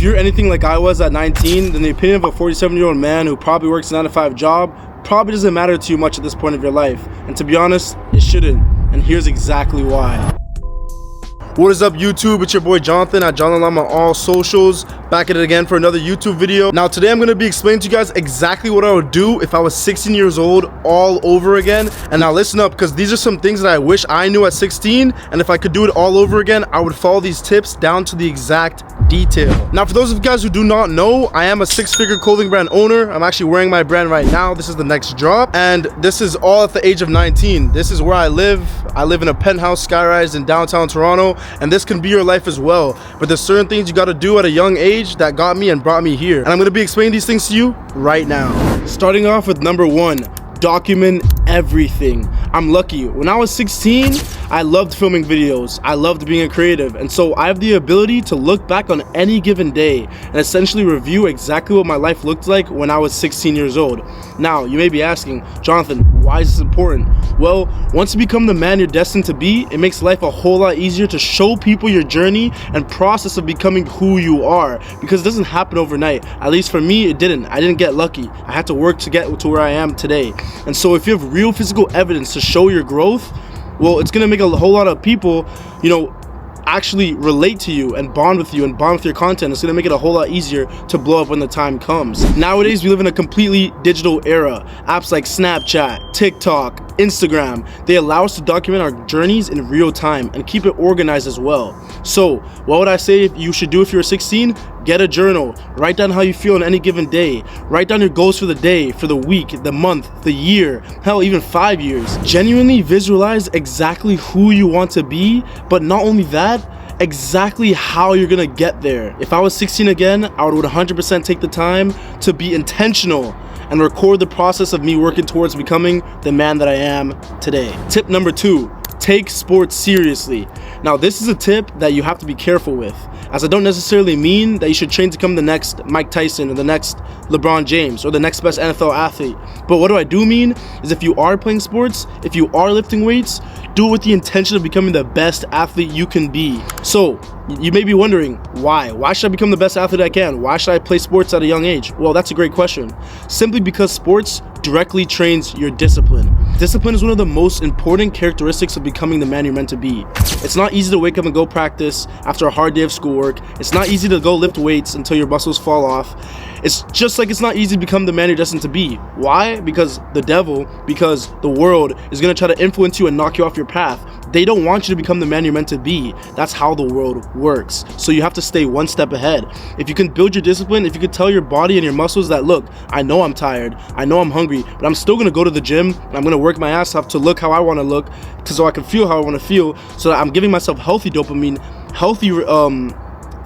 you're anything like I was at 19, then the opinion of a 47-year-old man who probably works a 9-to-5 job probably doesn't matter to you much at this point of your life. And to be honest, it shouldn't. And here's exactly why. What is up, YouTube? It's your boy Jonathan at John Lam on all socials. Back at it again for another YouTube video. Now today I'm going to be explaining to you guys exactly what I would do if I was 16 years old all over again. And now listen up, because these are some things that I wish I knew at 16, and if I could do it all over again, I would follow these tips down to the exact detail. Now for those of you guys who do not know, I am a 6-figure clothing brand owner. I'm actually wearing my brand right now. This is the next drop, and this is all at the age of 19. This is where I live. I live in a penthouse skyrise in downtown Toronto, and this can be your life as well. But there's certain things you got to do at a young age that got me and brought me here, and I'm going to be explaining these things to you right now. Starting off with number 1, document everything. I'm lucky. When I was 16, I loved filming videos. I loved being a creative, and so I have the ability to look back on any given day and essentially review exactly what my life looked like when I was 16 years old. Now, you may be asking, Jonathan, why is this important? Well, once you become the man you're destined to be, it makes life a whole lot easier to show people your journey and process of becoming who you are, because it doesn't happen overnight. At least for me, it didn't. I didn't get lucky. I had to work to get to where I am today. And so if you have real physical evidence to show your growth, well, it's gonna make a whole lot of people, actually relate to you and bond with you and bond with your content. It's gonna make it a whole lot easier to blow up when the time comes. Nowadays, we live in a completely digital era. Apps like Snapchat, TikTok, Instagram, they allow us to document our journeys in real time and keep it organized as well. So what would I say you should do if you're 16? Get a journal. Write down how you feel on any given day. Write down your goals for the day, for the week, the month, the year, hell, even 5 years. Genuinely visualize exactly who you want to be, but not only that, exactly how you're gonna get there. If I was 16 again, I would 100% take the time to be intentional and record the process of me working towards becoming the man that I am today. Tip number 2, take sports seriously. Now this is a tip that you have to be careful with, as I don't necessarily mean that you should train to become the next Mike Tyson or the next LeBron James or the next best NFL athlete. But what I do mean is, if you are playing sports, if you are lifting weights, do it with the intention of becoming the best athlete you can be. So you may be wondering, why? Why should I become the best athlete I can? Why should I play sports at a young age? Well, that's a great question. Simply because sports directly trains your discipline. Discipline is one of the most important characteristics of becoming the man you're meant to be. It's not easy to wake up and go practice after a hard day of schoolwork. It's not easy to go lift weights until your muscles fall off. It's just like it's not easy to become the man you're destined to be. Why? Because the devil, because the world is going to try to influence you and knock you off your path. They don't want you to become the man you're meant to be. That's how the world works. So you have to stay one step ahead. If you can build your discipline, if you can tell your body and your muscles that, look, I know I'm tired, I know I'm hungry, but I'm still going to go to the gym, and I'm going to work my ass off to look how I want to look, so I can feel how I want to feel, so that I'm giving myself healthy dopamine, healthy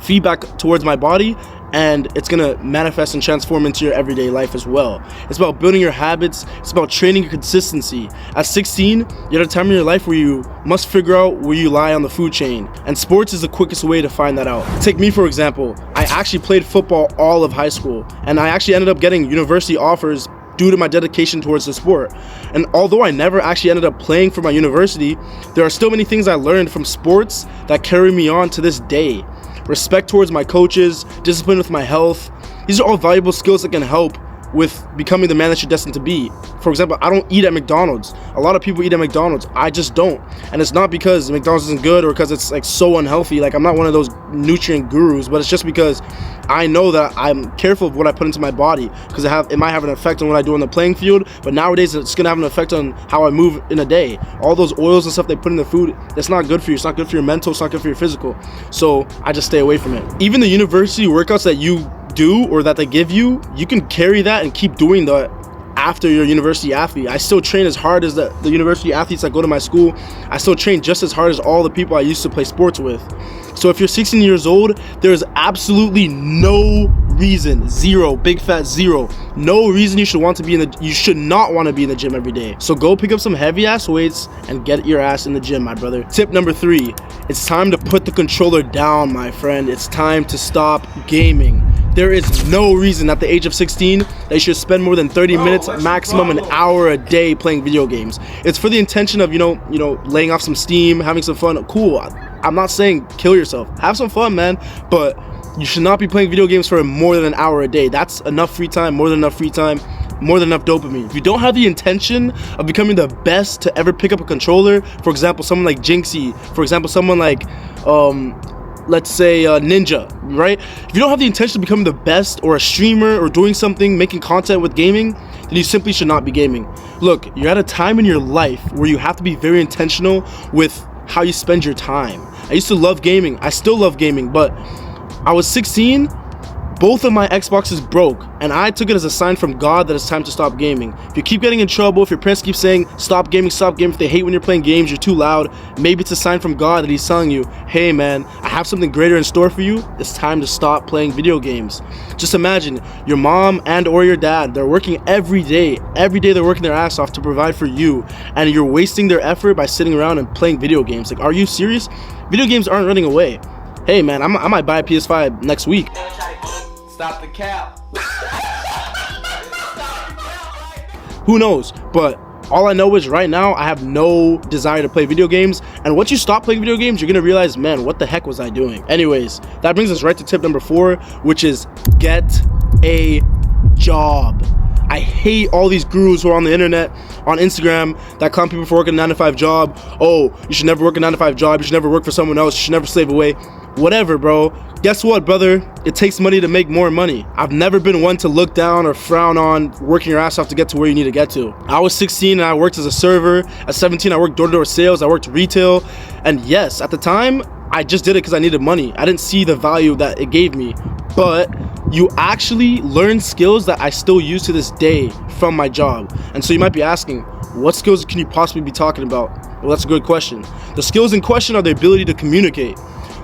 feedback towards my body, and it's gonna manifest and transform into your everyday life as well. It's about building your habits. It's about training your consistency. At 16, you're at a time in your life where you must figure out where you lie on the food chain, and sports is the quickest way to find that out. Take me for example. I actually played football all of high school, and I actually ended up getting university offers due to my dedication towards the sport. And although I never actually ended up playing for my university, there are still many things I learned from sports that carry me on to this day. Respect towards my coaches, discipline with my health. These are all valuable skills that can help with becoming the man that you're destined to be. For example, I don't eat at McDonald's. A lot of people eat at McDonald's. I just don't. And it's not because McDonald's isn't good or because it's like so unhealthy. Like, I'm not one of those nutrient gurus, but it's just because I know that I'm careful of what I put into my body, because it might have an effect on what I do on the playing field, but nowadays it's gonna have an effect on how I move in a day. All those oils and stuff they put in the food, it's not good for you. It's not good for your mental, it's not good for your physical. So I just stay away from it. Even the university workouts that you do or that they give you, you can carry that and keep doing that after you're a university athlete. I still train as hard as the university athletes that go to my school. I still train just as hard as all the people I used to play sports with. So if you're 16 years old, there is absolutely no reason, zero, big fat zero, no reason you should not want to be in the gym every day. So go pick up some heavy ass weights and get your ass in the gym, my brother. Tip number 3, it's time to put the controller down, my friend. It's time to stop gaming. There is no reason at the age of 16 that you should spend more than 30 minutes, maximum an hour a day playing video games. It's for the intention of, laying off some steam, having some fun. Cool. I'm not saying kill yourself. Have some fun, man. But You should not be playing video games for more than an hour a day. That's enough free time, more than enough free time, more than enough dopamine. If you don't have the intention of becoming the best to ever pick up a controller, for example, someone like Jinxie, for example, someone like, let's say Ninja, right? If you don't have the intention of becoming the best, or a streamer, or doing something, making content with gaming, then you simply should not be gaming. Look, you're at a time in your life where you have to be very intentional with how you spend your time. I used to love gaming. I still love gaming, but I was 16, both of my Xboxes broke, and I took it as a sign from God that it's time to stop gaming. If you keep getting in trouble, if your parents keep saying, stop gaming, if they hate when you're playing games, you're too loud, maybe it's a sign from God that he's telling you, hey man, I have something greater in store for you, it's time to stop playing video games. Just imagine, your mom and or your dad, they're working every day they're working their ass off to provide for you, and you're wasting their effort by sitting around and playing video games. Like, are you serious? Video games aren't running away. Hey man, I might buy a PS5 next week. Stop the cap. Who knows? But all I know is right now I have no desire to play video games, and once you stop playing video games, you're gonna realize, man, what the heck was I doing? Anyways, that brings us right to tip number 4, which is get a job. I hate all these gurus who are on the internet, on Instagram, that clown people for working a 9-to-5 job. Oh, you should never work a 9-to-5 job, you should never work for someone else, you should never slave away. Whatever, bro. Guess what, brother? It takes money to make more money. I've never been one to look down or frown on working your ass off to get to where you need to get to. I was 16 and I worked as a server. At 17, I worked door-to-door sales. I worked retail. And yes, at the time, I just did it because I needed money. I didn't see the value that it gave me. But you actually learn skills that I still use to this day from my job. And so you might be asking, what skills can you possibly be talking about? Well, that's a good question. The skills in question are the ability to communicate,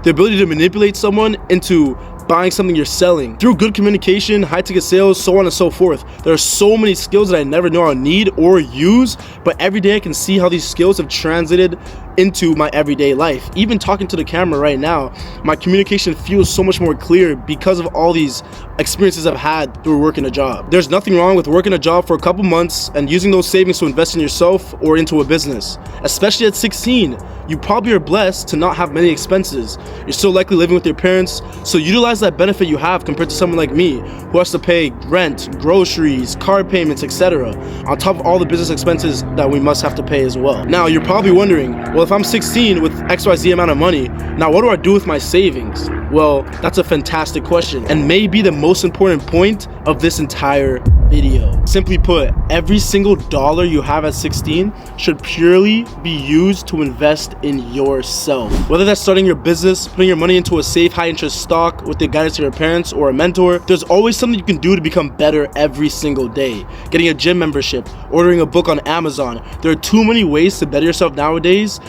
the ability to manipulate someone into buying something you're selling. Through good communication, high ticket sales, so on and so forth. There are so many skills that I never know I'll need or use, but every day I can see how these skills have translated into my everyday life. Even talking to the camera right now, my communication feels so much more clear because of all these experiences I've had through working a job. There's nothing wrong with working a job for a couple months and using those savings to invest in yourself or into a business. Especially at 16, you probably are blessed to not have many expenses. You're still likely living with your parents, so utilize that benefit you have compared to someone like me who has to pay rent, groceries, car payments, etc. on top of all the business expenses that we must have to pay as well. Now you're probably wondering, well, if I'm 16 with XYZ amount of money, now what do I do with my savings? Well, that's a fantastic question and may be the most important point of this entire video. Simply put, every single dollar you have at 16 should purely be used to invest in yourself. Whether that's starting your business, putting your money into a safe high interest stock with the guidance of your parents or a mentor, there's always something you can do to become better every single day. Getting a gym membership, ordering a book on Amazon. There are too many ways to better yourself nowadays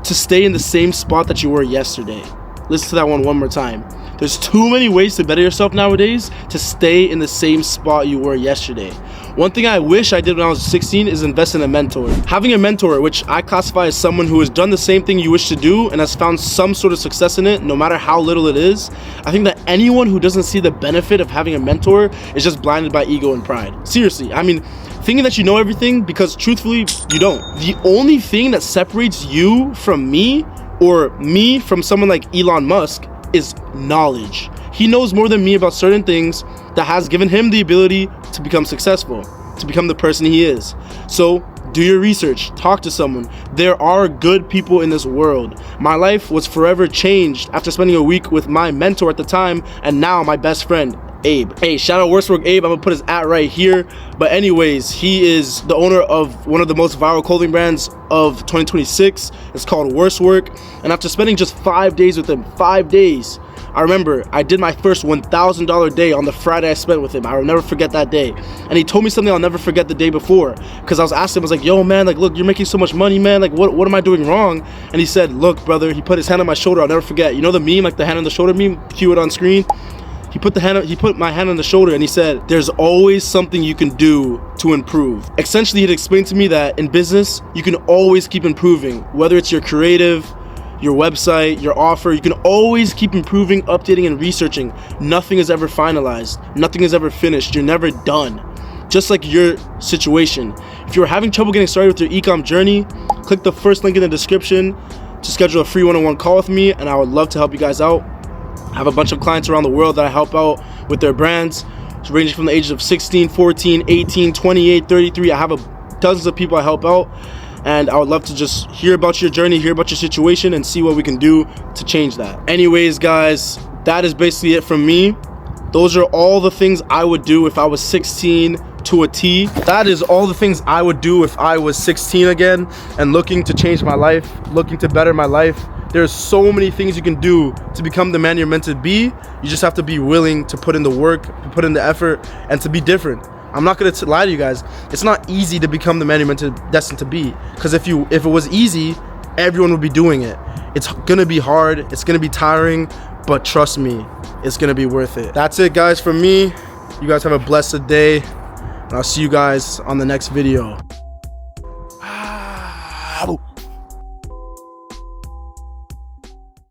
to stay in the same spot that you were yesterday. Listen to that one more time. There's too many ways to better yourself nowadays to stay in the same spot you were yesterday. One thing I wish I did when I was 16 is invest in a mentor. Having a mentor, which I classify as someone who has done the same thing you wish to do and has found some sort of success in it, no matter how little it is, I think that anyone who doesn't see the benefit of having a mentor is just blinded by ego and pride. Seriously, I mean, thinking that you know everything because truthfully, you don't. The only thing that separates you from me or me from someone like Elon Musk is knowledge. He knows more than me about certain things that has given him the ability to become successful, to become the person he is. So do your research, talk to someone. There are good people in this world. My life was forever changed after spending a week with my mentor at the time and now my best friend, Abe. Hey, shout out Worst Work Abe. I'm gonna put his @ right here. But anyways, he is the owner of one of the most viral clothing brands of 2026. It's called Worst Work. And after spending just 5 days with him, 5 days, I remember I did my first $1,000 day on the Friday I spent with him. I will never forget that day. And he told me something I'll never forget the day before. Because I was asking him, I was like, yo man, like look, you're making so much money, man. Like what am I doing wrong? And he said, look brother, he put his hand on my shoulder. I'll never forget. You know the meme, like the hand on the shoulder meme? Cue it on screen. He put my hand on the shoulder and he said, there's always something you can do to improve. Essentially, he'd explained to me that in business, you can always keep improving. Whether it's your creative, your website, your offer, you can always keep improving, updating, and researching. Nothing is ever finalized. Nothing is ever finished. You're never done. Just like your situation. If you're having trouble getting started with your e-com journey, click the first link in the description to schedule a free one-on-one call with me, and I would love to help you guys out. have a bunch of clients around the world that I help out with their brands, ranging from the ages of 16, 14, 18, 28, 33. I have dozens of people I help out, and I would love to just hear about your journey, hear about your situation, and see what we can do to change that. Anyways, guys, that is basically it from me. Those are all the things I would do if I was 16 to a T. That is all the things I would do if I was 16 again and looking to change my life, looking to better my life. There's so many things you can do to become the man you're meant to be. You just have to be willing to put in the work, to put in the effort, and to be different. I'm not gonna lie to you guys. It's not easy to become the man you're destined to be. Because if it was easy, everyone would be doing it. It's gonna be hard. It's gonna be tiring. But trust me, it's gonna be worth it. That's it, guys, from me. You guys have a blessed day, and I'll see you guys on the next video.